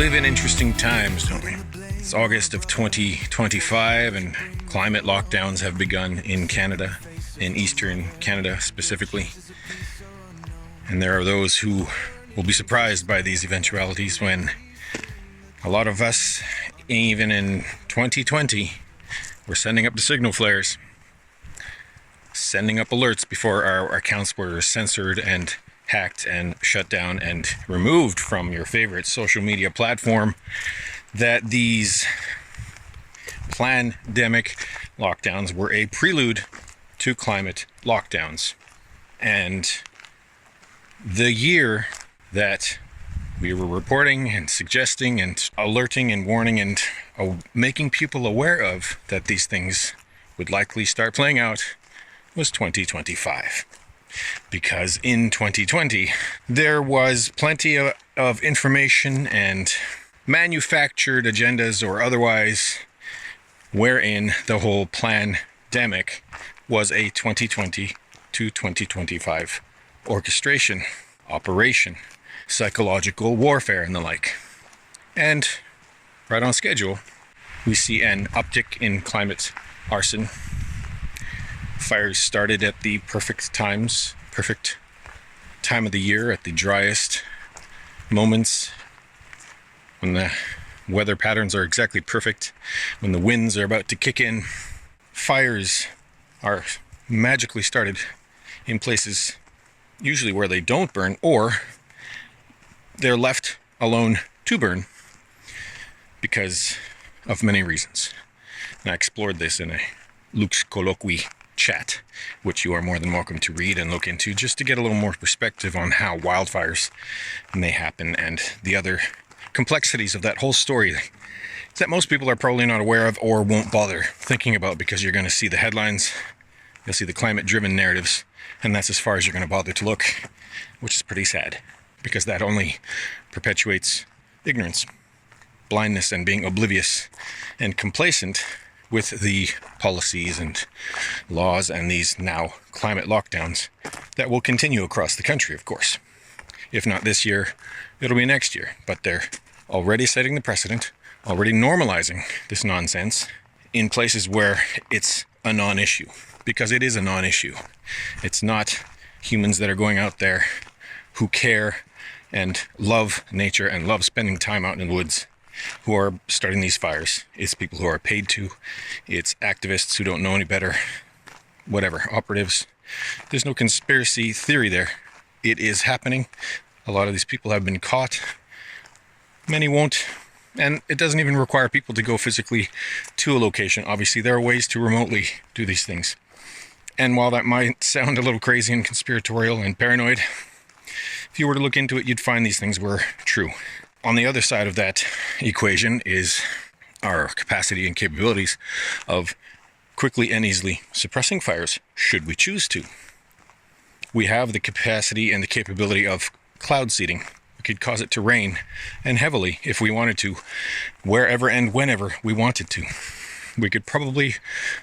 live in interesting times, don't we? It's August of 2025 and climate lockdowns have begun in Canada, in eastern Canada specifically. And there are those who will be surprised by these eventualities when a lot of us, even in 2020, were sending up the signal flares, sending up alerts before our accounts were censored and hacked and shut down and removed from your favorite social media platform, that these pandemic lockdowns were a prelude to climate lockdowns. And the year that we were reporting and suggesting and alerting and warning and making people aware of that these things would likely start playing out was 2025. Because in 2020, there was plenty of information and manufactured agendas or otherwise wherein the whole pandemic was a 2020 to 2025 orchestration, operation, psychological warfare and the like. And right on schedule, we see an uptick in climate arson. Fires started at the perfect time of the year, at the driest moments, when the weather patterns are exactly perfect, when the winds are about to kick in. Fires are magically started in places usually where they don't burn, or they're left alone to burn because of many reasons. And I explored this in a Luke's Colloquy chat, which you are more than welcome to read and look into, just to get a little more perspective on how wildfires may happen and the other complexities of that whole story that most people are probably not aware of or won't bother thinking about, because you're going to see the headlines, you'll see the climate-driven narratives, and that's as far as you're going to bother to look, which is pretty sad, because that only perpetuates ignorance, blindness, and being oblivious and complacent with the policies and laws and these now climate lockdowns that will continue across the country, of course. If not this year, it'll be next year. But they're already setting the precedent, already normalizing this nonsense in places where it's a non-issue. Because it is a non-issue. It's not humans that are going out there who care and love nature and love spending time out in the woods who are starting these fires. It's people who are paid to. It's activists who don't know any better. Whatever. Operatives. There's no conspiracy theory there. It is happening. A lot of these people have been caught. Many won't. And it doesn't even require people to go physically to a location. Obviously, there are ways to remotely do these things. And while that might sound a little crazy and conspiratorial and paranoid, if you were to look into it, you'd find these things were true. On the other side of that equation is our capacity and capabilities of quickly and easily suppressing fires, should we choose to. We have the capacity and the capability of cloud seeding. We could cause it to rain, and heavily if we wanted to, wherever and whenever we wanted to. We could probably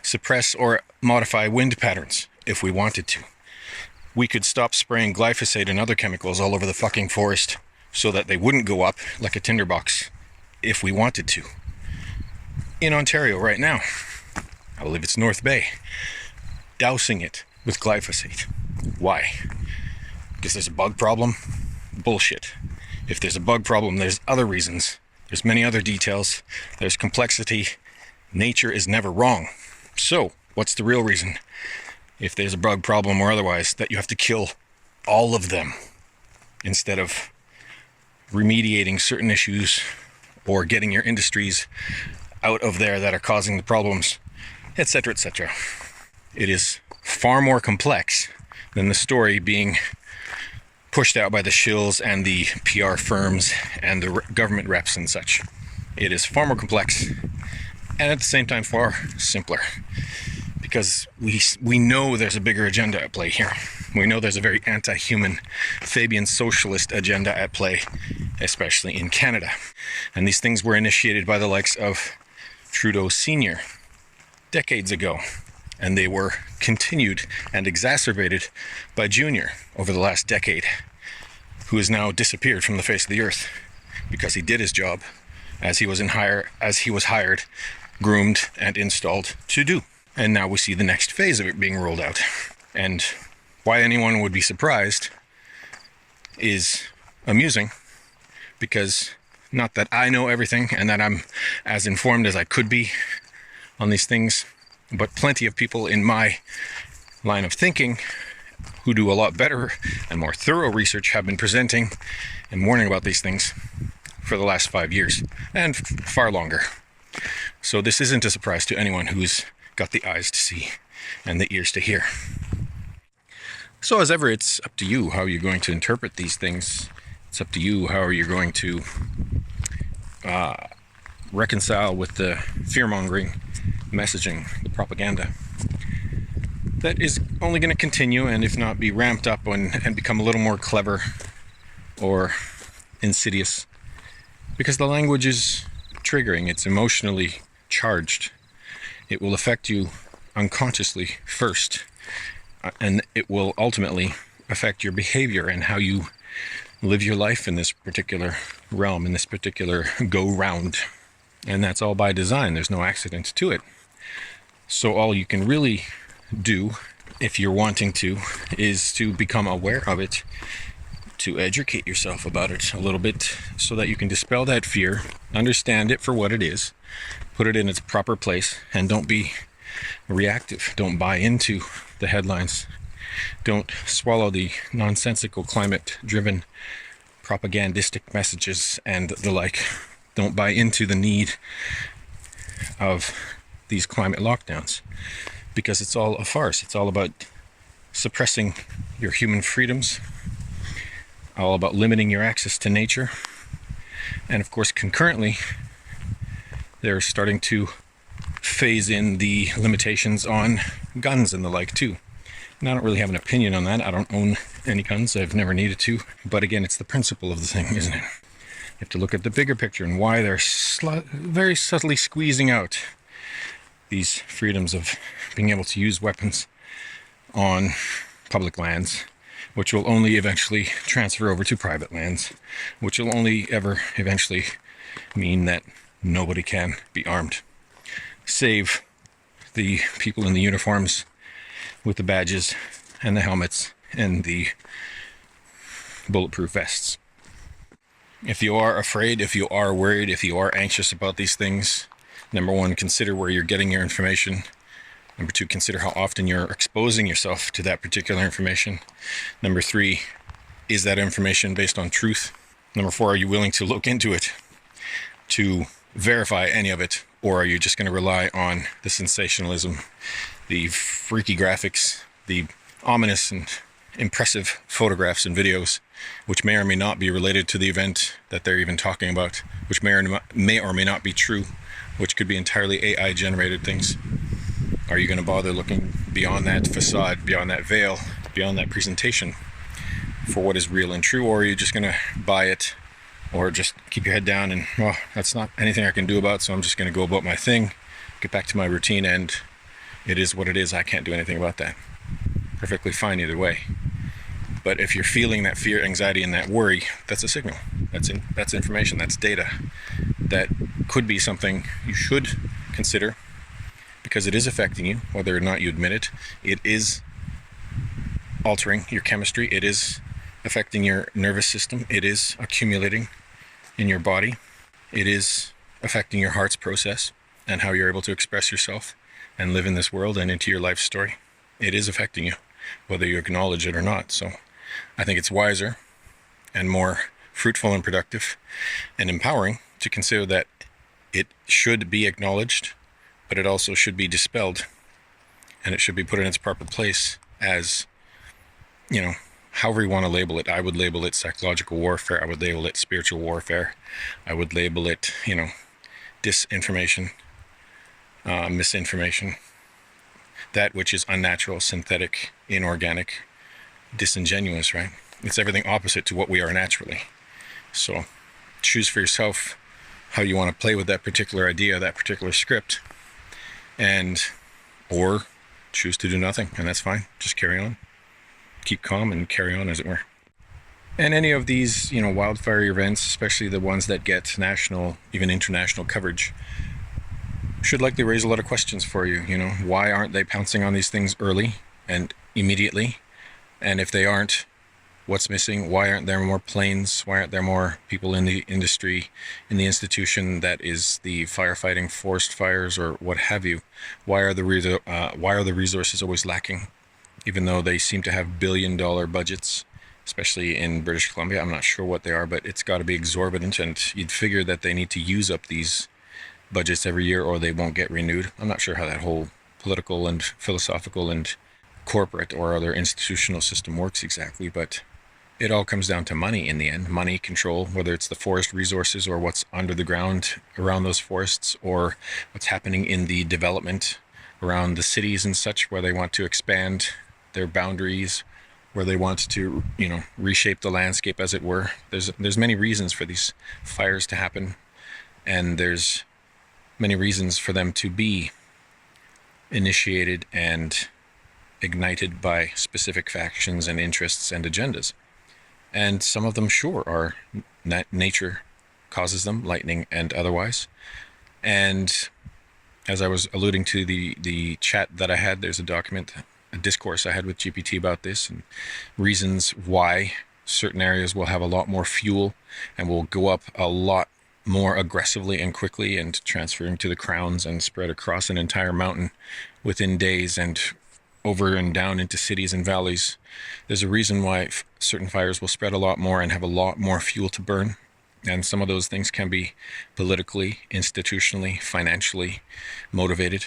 suppress or modify wind patterns if we wanted to. We could stop spraying glyphosate and other chemicals all over the fucking forest so that they wouldn't go up like a tinderbox if we wanted to. In Ontario right now, I believe it's North Bay, dousing it with glyphosate. Why? Because there's a bug problem? Bullshit. If there's a bug problem, there's other reasons. There's many other details. There's complexity. Nature is never wrong. So, what's the real reason, if there's a bug problem or otherwise, that you have to kill all of them instead of remediating certain issues or getting your industries out of there that are causing the problems, etc., etc. It is far more complex than the story being pushed out by the shills and the PR firms and the government reps and such. It is far more complex and at the same time far simpler, because we know there's a bigger agenda at play here. We know there's a very anti-human Fabian socialist agenda at play, especially in Canada. And these things were initiated by the likes of Trudeau Sr. decades ago. And they were continued and exacerbated by Junior over the last decade, who has now disappeared from the face of the earth because he did his job as he was hired, groomed, and installed to do. And now we see the next phase of it being rolled out. And why anyone would be surprised is amusing, because not that I know everything and that I'm as informed as I could be on these things, but plenty of people in my line of thinking who do a lot better and more thorough research have been presenting and warning about these things for the last 5 years and far longer. So this isn't a surprise to anyone who's got the eyes to see and the ears to hear. So as ever, it's up to you how you're going to interpret these things. It's up to you how you're going to reconcile with the fear-mongering messaging, the propaganda that is only going to continue, and if not be ramped up and become a little more clever or insidious, because the language is triggering, it's emotionally charged. It will affect you unconsciously first, and it will ultimately affect your behavior and how you live your life in this particular realm, in this particular go-round. And that's all by design. There's no accident to it. So all you can really do, if you're wanting to, is to become aware of it, to educate yourself about it a little bit so that you can dispel that fear, understand it for what it is, put it in its proper place, and don't be reactive. Don't buy into the headlines. Don't swallow the nonsensical climate-driven propagandistic messages and the like. Don't buy into the need of these climate lockdowns, because it's all a farce. It's all about suppressing your human freedoms, all about limiting your access to nature. And of course, concurrently, they're starting to phase in the limitations on guns and the like too. And I don't really have an opinion on that. I don't own any guns. I've never needed to. But again, it's the principle of the thing, isn't it? You have to look at the bigger picture and why they're very subtly squeezing out these freedoms of being able to use weapons on public lands, which will only eventually transfer over to private lands, which will only ever eventually mean that nobody can be armed, save the people in the uniforms with the badges and the helmets and the bulletproof vests. If you are afraid, if you are worried, if you are anxious about these things, number one, consider where you're getting your information. Number two, consider how often you're exposing yourself to that particular information. Number three, is that information based on truth? Number four, are you willing to look into it to verify any of it? Or are you just going to rely on the sensationalism, the freaky graphics, the ominous and impressive photographs and videos, which may or may not be related to the event that they're even talking about, which may or may not be true, which could be entirely AI generated things? Are you going to bother looking beyond that facade, beyond that veil, beyond that presentation for what is real and true? Or are you just going to buy it, or just keep your head down and, well, that's not anything I can do about, so I'm just going to go about my thing, get back to my routine, and it is what it is. I can't do anything about that. Perfectly fine either way. But if you're feeling that fear, anxiety, and that worry, that's a signal. That's information. That's data. That could be something you should consider, because it is affecting you, whether or not you admit it. It is altering your chemistry. It is affecting your nervous system. It is accumulating in your body. It is affecting your heart's process and how you're able to express yourself and live in this world and into your life story. It is affecting you, whether you acknowledge it or not. So I think it's wiser and more fruitful and productive and empowering to consider that it should be acknowledged, but it also should be dispelled, and it should be put in its proper place as, however you want to label it. I would label it psychological warfare. I would label it spiritual warfare. I would label it, disinformation, misinformation, that which is unnatural, synthetic, inorganic, disingenuous, right? It's everything opposite to what we are naturally. So choose for yourself how you want to play with that particular idea, that particular script, or choose to do nothing, and that's fine. Just carry on. Keep calm and carry on, as it were. And any of these, wildfire events, especially the ones that get national, even international coverage, should likely raise a lot of questions for you. Why aren't they pouncing on these things early and immediately? And if they aren't, what's missing? Why aren't there more planes? Why aren't there more people in the industry, in the institution that is the firefighting, forest fires, or what have you? Why are the resources always lacking, even though they seem to have billion-dollar budgets, especially in British Columbia? I'm not sure what they are, but it's got to be exorbitant, and you'd figure that they need to use up these budgets every year or they won't get renewed. I'm not sure how that whole political and philosophical and corporate or other institutional system works exactly, but it all comes down to money in the end. Money, control, whether it's the forest resources or what's under the ground around those forests, or what's happening in the development around the cities and such, where they want to expand their boundaries, where they want to, reshape the landscape, as it were. There's many reasons for these fires to happen, and there's many reasons for them to be initiated and ignited by specific factions and interests and agendas. And some of them, sure, are nature causes them, lightning and otherwise. And as I was alluding to the chat that I had, there's a discourse I had with GPT about this, and reasons why certain areas will have a lot more fuel and will go up a lot more aggressively and quickly, and transferring to the crowns and spread across an entire mountain within days and over and down into cities and valleys. There's a reason why certain fires will spread a lot more and have a lot more fuel to burn. And some of those things can be politically, institutionally, financially motivated.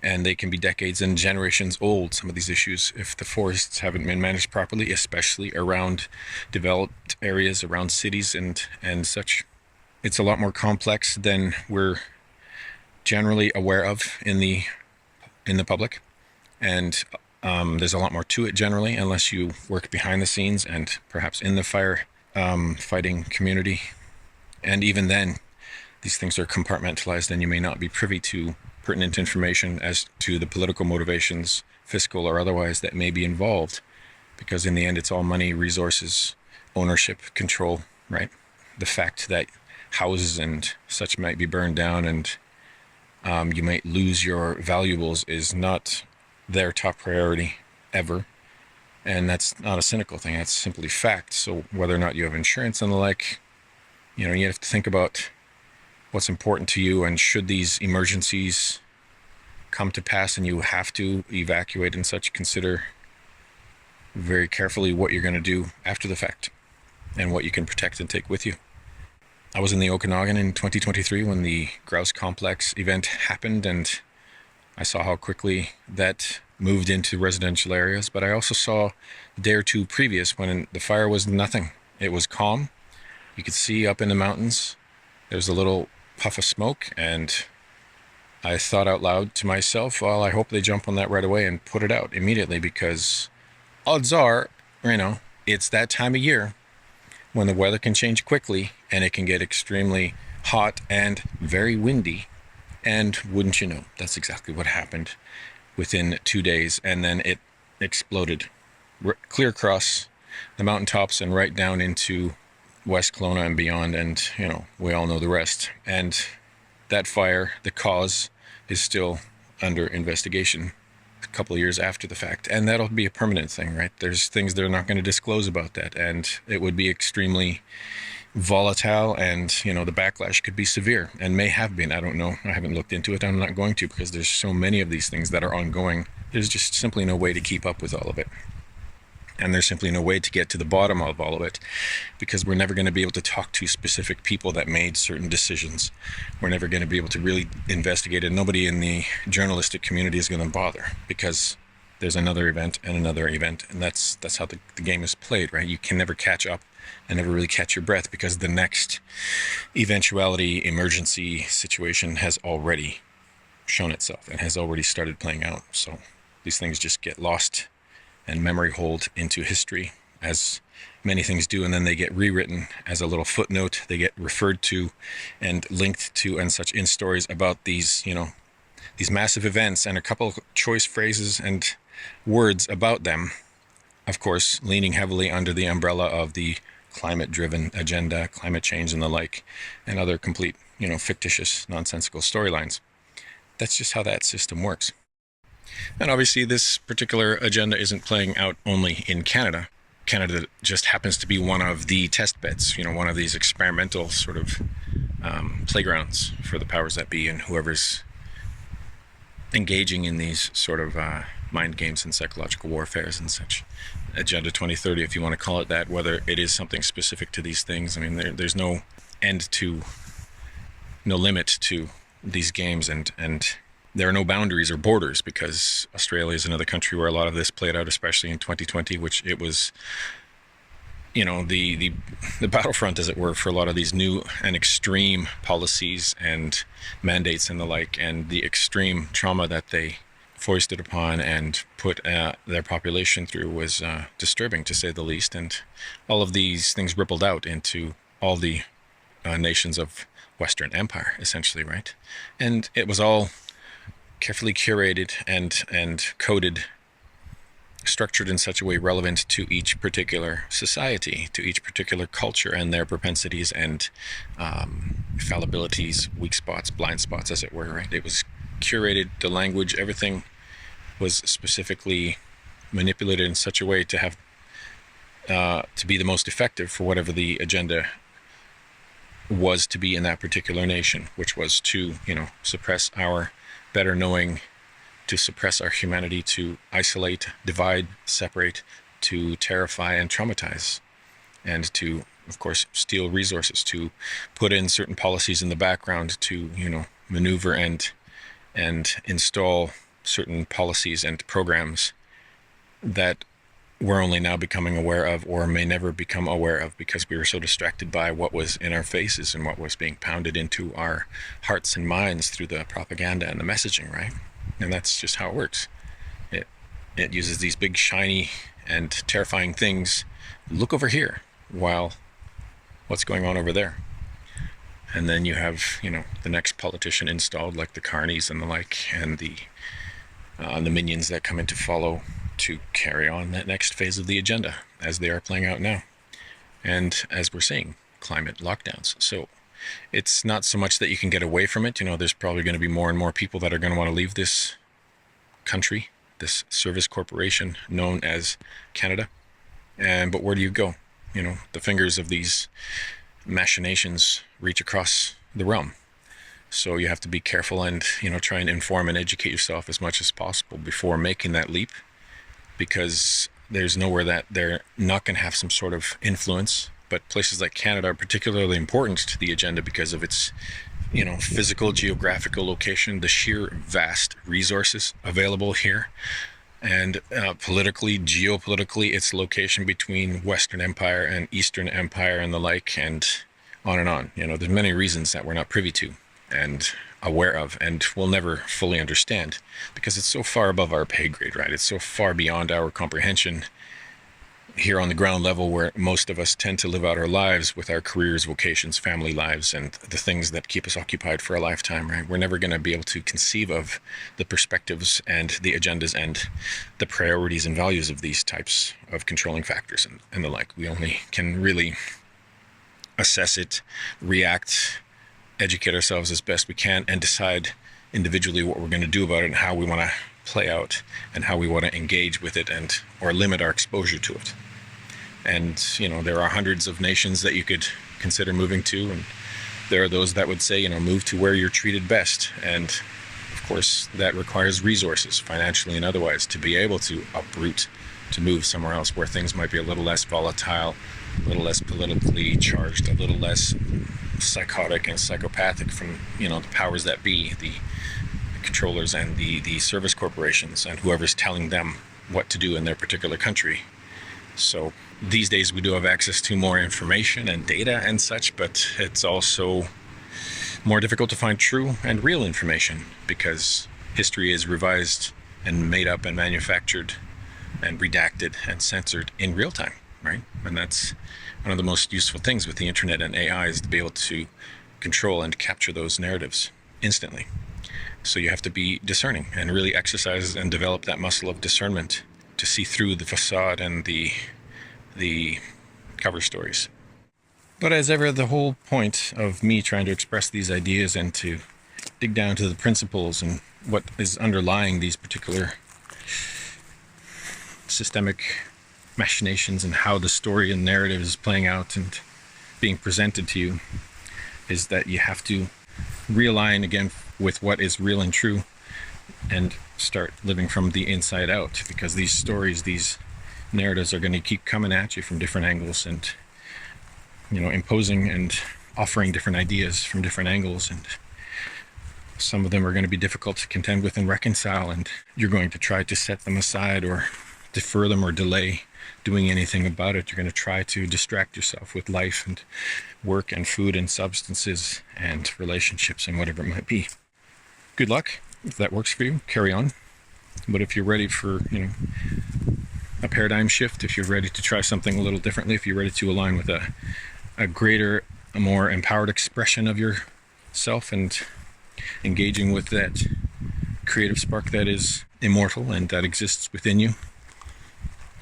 And they can be decades and generations old, some of these issues, if the forests haven't been managed properly, especially around developed areas, around cities and such. It's a lot more complex than we're generally aware of in the public. And there's a lot more to it generally, unless you work behind the scenes and perhaps in the fire fighting community. And even then, these things are compartmentalized, and you may not be privy to pertinent information as to the political motivations, fiscal or otherwise, that may be involved. Because in the end, it's all money, resources, ownership, control, right? The fact that houses and such might be burned down and you might lose your valuables is not their top priority ever. And that's not a cynical thing, that's simply fact. So whether or not you have insurance and the like, you have to think about what's important to you, and should these emergencies come to pass and you have to evacuate and such, consider very carefully what you're going to do after the fact and what you can protect and take with you. I was in the Okanagan in 2023 when the Grouse Complex event happened, and I saw how quickly that moved into residential areas. But I also saw a day or two previous when the fire was nothing. It was calm. You could see up in the mountains. There was a little puff of smoke, and I thought out loud to myself, well, I hope they jump on that right away and put it out immediately, because odds are, it's that time of year when the weather can change quickly and it can get extremely hot and very windy. And wouldn't you know, that's exactly what happened within 2 days. And then it exploded clear across the mountaintops and right down into West Kelowna and beyond. And, we all know the rest. And that fire, the cause, is still under investigation a couple of years after the fact. And that'll be a permanent thing, right? There's things they're not going to disclose about that. And it would be extremely volatile, and the backlash could be severe, and may have been. I don't know, I haven't looked into it. I'm not going to, because there's so many of these things that are ongoing. There's just simply no way to keep up with all of it, and there's simply no way to get to the bottom of all of it, because we're never going to be able to talk to specific people that made certain decisions. We're never going to be able to really investigate it. Nobody in the journalistic community is going to bother, because there's another event and another event, and that's how the game is played, right? You can never catch up and never really catch your breath, because the next eventuality, emergency situation has already shown itself and has already started playing out. So these things just get lost and memory hold into history, as many things do, and then they get rewritten as a little footnote. They get referred to and linked to and such in stories about these, these massive events, and a couple of choice phrases and words about them of course, leaning heavily under the umbrella of the climate-driven agenda, climate change and the like, and other complete, fictitious, nonsensical storylines. That's just how that system works. And obviously, this particular agenda isn't playing out only in Canada. Canada just happens to be one of the test beds, one of these experimental sort of playgrounds for the powers that be and whoever's engaging in these sort of mind games and psychological warfares and such. Agenda 2030, if you want to call it that, whether it is something specific to these things. I mean, there's no limit to these games, and there are no boundaries or borders, because Australia is another country where a lot of this played out, especially in 2020, which it was, the battlefront, as it were, for a lot of these new and extreme policies and mandates and the like, and the extreme trauma that they foisted upon and put their population through was disturbing, to say the least. And all of these things rippled out into all the nations of Western Empire, essentially, right? And it was all carefully curated and coded, structured in such a way relevant to each particular society, to each particular culture and their propensities and fallibilities, weak spots, blind spots, as it were, right? It was curated, the language, everything was specifically manipulated in such a way to have to be the most effective for whatever the agenda was to be in that particular nation, which was to, suppress our better knowing, to suppress our humanity, to isolate, divide, separate, to terrify and traumatize, and to, of course, steal resources, to put in certain policies in the background to, maneuver and install certain policies and programs that we're only now becoming aware of, or may never become aware of, because we were so distracted by what was in our faces and what was being pounded into our hearts and minds through the propaganda and the messaging, right? And that's just how it works. It uses these big, shiny, and terrifying things. Look over here, while what's going on over there? And then you have, the next politician installed, like the carnies and the like, and the minions that come in to follow to carry on that next phase of the agenda, as they are playing out now. And as we're seeing, climate lockdowns. So it's not so much that you can get away from it. There's probably going to be more and more people that are going to want to leave this country, this service corporation known as Canada. But where do you go? The fingers of these machinations reach across the realm. So you have to be careful and, try and inform and educate yourself as much as possible before making that leap, because there's nowhere that they're not going to have some sort of influence. But places like Canada are particularly important to the agenda because of its, physical, geographical location, the sheer vast resources available here, and politically, geopolitically, its location between Western Empire and Eastern Empire and the like, and on and on. There's many reasons that we're not privy to and aware of, and will never fully understand, because it's so far above our pay grade, right? It's so far beyond our comprehension here on the ground level, where most of us tend to live out our lives with our careers, vocations, family lives, and the things that keep us occupied for a lifetime, right? We're never going to be able to conceive of the perspectives and the agendas and the priorities and values of these types of controlling factors and the like. We only can really assess it, react, educate ourselves as best we can, and decide individually what we're going to do about it and how we want to play out and how we want to engage with it or limit our exposure to it. And there are hundreds of nations that you could consider moving to, and there are those that would say, move to where you're treated best. And of course that requires resources, financially and otherwise, to be able to uproot, to move somewhere else where things might be a little less volatile, a little less politically charged, a little less psychotic and psychopathic from the powers that be, the controllers and the service corporations, and whoever's telling them what to do in their particular country. So these days we do have access to more information and data and such, but it's also more difficult to find true and real information, because history is revised and made up and manufactured and redacted and censored in real time, right? And that's one of the most useful things with the internet and AI, is to be able to control and capture those narratives instantly. So you have to be discerning and really exercise and develop that muscle of discernment to see through the facade and the cover stories. But as ever, the whole point of me trying to express these ideas and to dig down to the principles and what is underlying these particular systemic machinations and how the story and narrative is playing out and being presented to you is that you have to realign again with what is real and true and start living from the inside out, because these stories, these narratives are going to keep coming at you from different angles and, you know, imposing and offering different ideas from different angles, and some of them are going to be difficult to contend with and reconcile, and you're going to try to set them aside or defer them or delay doing anything about it. You're going to try to distract yourself with life and work and food and substances and relationships and whatever it might be. Good luck. If that works for you, carry on. But if you're ready for, you know, a paradigm shift, if you're ready to try something a little differently, if you're ready to align with a greater, a more empowered expression of yourself and engaging with that creative spark that is immortal and that exists within you,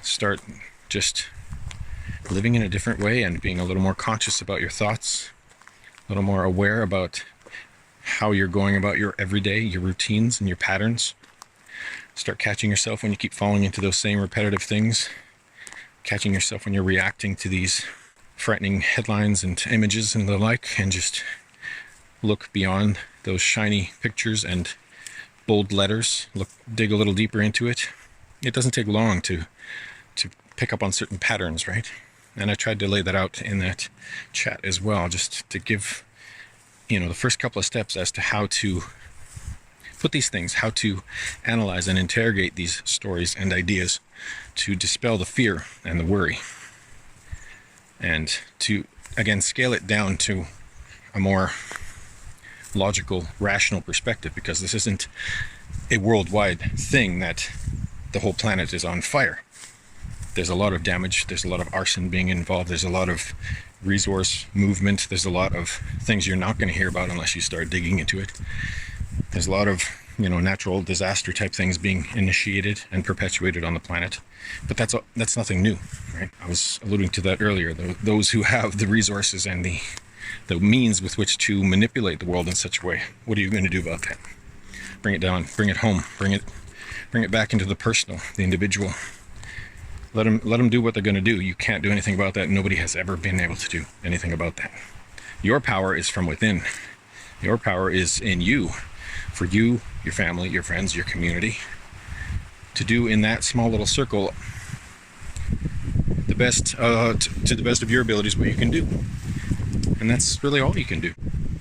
start just living in a different way and being a little more conscious about your thoughts, a little more aware about how you're going about your everyday, your routines and your patterns. Start catching yourself when you keep falling into those same repetitive things, catching yourself when you're reacting to these frightening headlines and images and the like, and just look beyond those shiny pictures and bold letters. Dig a little deeper into it. It doesn't take long to pick up on certain patterns, right? And I tried to lay that out in that chat as well, just to give, you know, the first couple of steps as to how to put these things, how to analyze and interrogate these stories and ideas to dispel the fear and the worry, and to, again, scale it down to a more logical, rational perspective, because this isn't a worldwide thing that the whole planet is on fire. There's a lot of damage, there's a lot of arson being involved, there's a lot of resource movement, there's a lot of things you're not going to hear about unless you start digging into it. There's a lot of, you know, natural disaster type things being initiated and perpetuated on the planet. But that's nothing new, right? I was alluding to that earlier. Those who have the resources and the means with which to manipulate the world in such a way, what are you going to do about that? Bring it down, bring it home, bring it back into the personal, the individual. Let them do what they're going to do. You can't do anything about that. Nobody has ever been able to do anything about that. Your power is from within. Your power is in you, for you, your family, your friends, your community, to do in that small little circle the best, to the best of your abilities, what you can do. And that's really all you can do.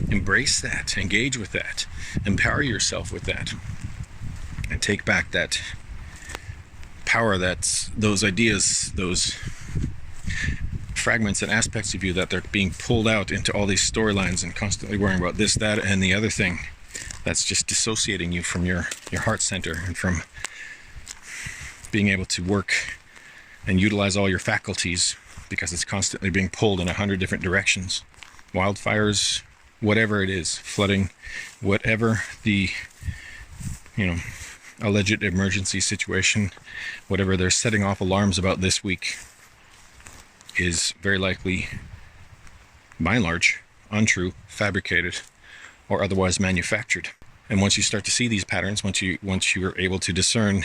Embrace that, engage with that, empower yourself with that, and take back that power, that's those ideas, those fragments and aspects of you that they're being pulled out into all these storylines and constantly worrying about this, that, and the other thing. That's just dissociating you from your heart center and from being able to work and utilize all your faculties, because it's constantly being pulled in 100 different directions. Wildfires, whatever it is, flooding, whatever the, you know, alleged emergency situation, whatever they're setting off alarms about this week, is very likely, by and large, untrue, fabricated, or otherwise manufactured. And once you start to see these patterns, once you are able to discern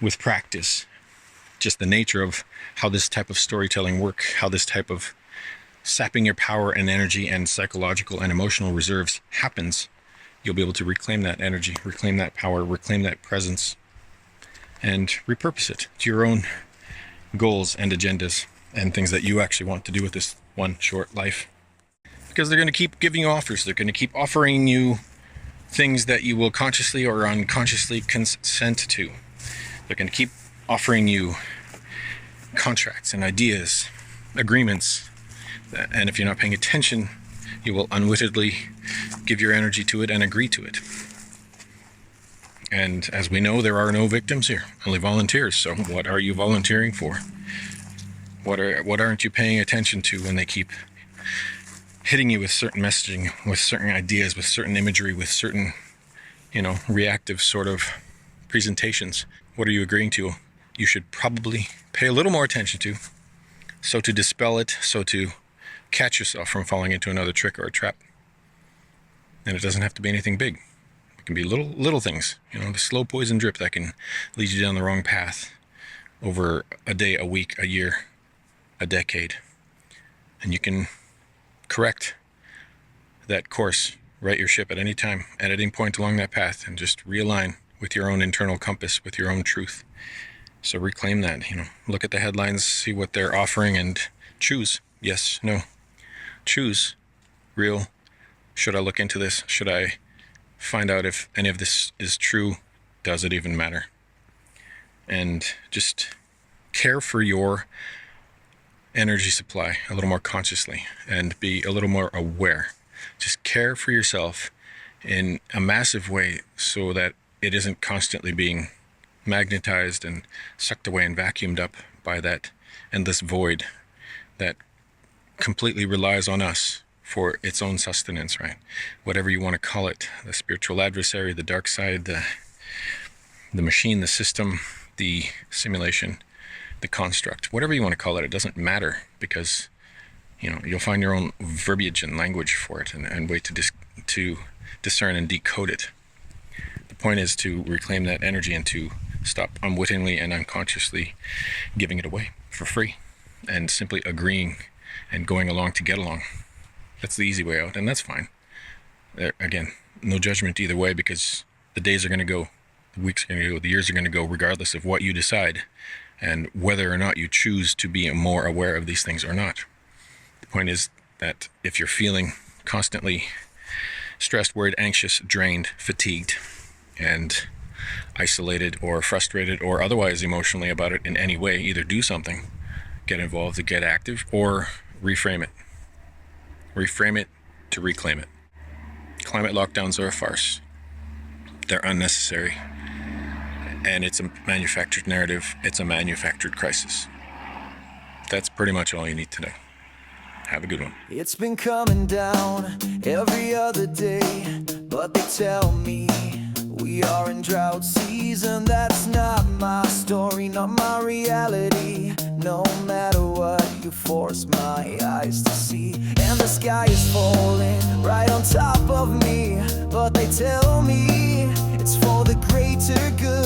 with practice just the nature of how this type of storytelling work, how this type of sapping your power and energy and psychological and emotional reserves happens, you'll be able to reclaim that energy, reclaim that power, reclaim that presence, and repurpose it to your own goals and agendas and things that you actually want to do with this one short life. Because they're going to keep giving you offers. They're going to keep offering you things that you will consciously or unconsciously consent to. They're going to keep offering you contracts and ideas, agreements, and if you're not paying attention, you will unwittingly give your energy to it and agree to it. And as we know, there are no victims here, only volunteers. So what are you volunteering for? What aren't you paying attention to when they keep hitting you with certain messaging, with certain ideas, with certain imagery, with certain, reactive sort of presentations? What are you agreeing to you should probably pay a little more attention to, so to dispel it, so to catch yourself from falling into another trick or a trap. And it doesn't have to be anything big. It can be little things, the slow poison drip that can lead you down the wrong path over a day, a week, a year, a decade. And you can correct that course, right your ship at any time, at any point along that path, and just realign with your own internal compass, with your own truth. So reclaim that, look at the headlines, see what they're offering, and choose. Yes, no. Choose. Real. Should I look into this? Should I find out if any of this is true? Does it even matter? And just care for your energy supply a little more consciously and be a little more aware. Just care for yourself in a massive way so that it isn't constantly being magnetized and sucked away and vacuumed up by that endless void that completely relies on us for its own sustenance, right? Whatever you want to call it, the spiritual adversary, the dark side, the machine, the system, the simulation, the construct, whatever you want to call it, it doesn't matter, because you'll find your own verbiage and language for it and way to discern and decode it. The point is to reclaim that energy and to stop unwittingly and unconsciously giving it away for free and simply agreeing and going along to get along. That's the easy way out, and that's fine. Again, no judgment either way, because the days are going to go, the weeks are going to go, the years are going to go, regardless of what you decide and whether or not you choose to be more aware of these things or not. The point is that if you're feeling constantly stressed, worried, anxious, drained, fatigued, and isolated or frustrated or otherwise emotionally about it in any way, either do something, get involved, to get active, or reframe it. Reframe it to reclaim it. Climate lockdowns are a farce. They're unnecessary. And it's a manufactured narrative. It's a manufactured crisis. That's pretty much all you need to know. Have a good one. It's been coming down every other day, but they tell me we are in drought season. That's not my story, not my reality. No matter what you force my eyes to see, and the sky is falling right on top of me, but they tell me it's for the greater good.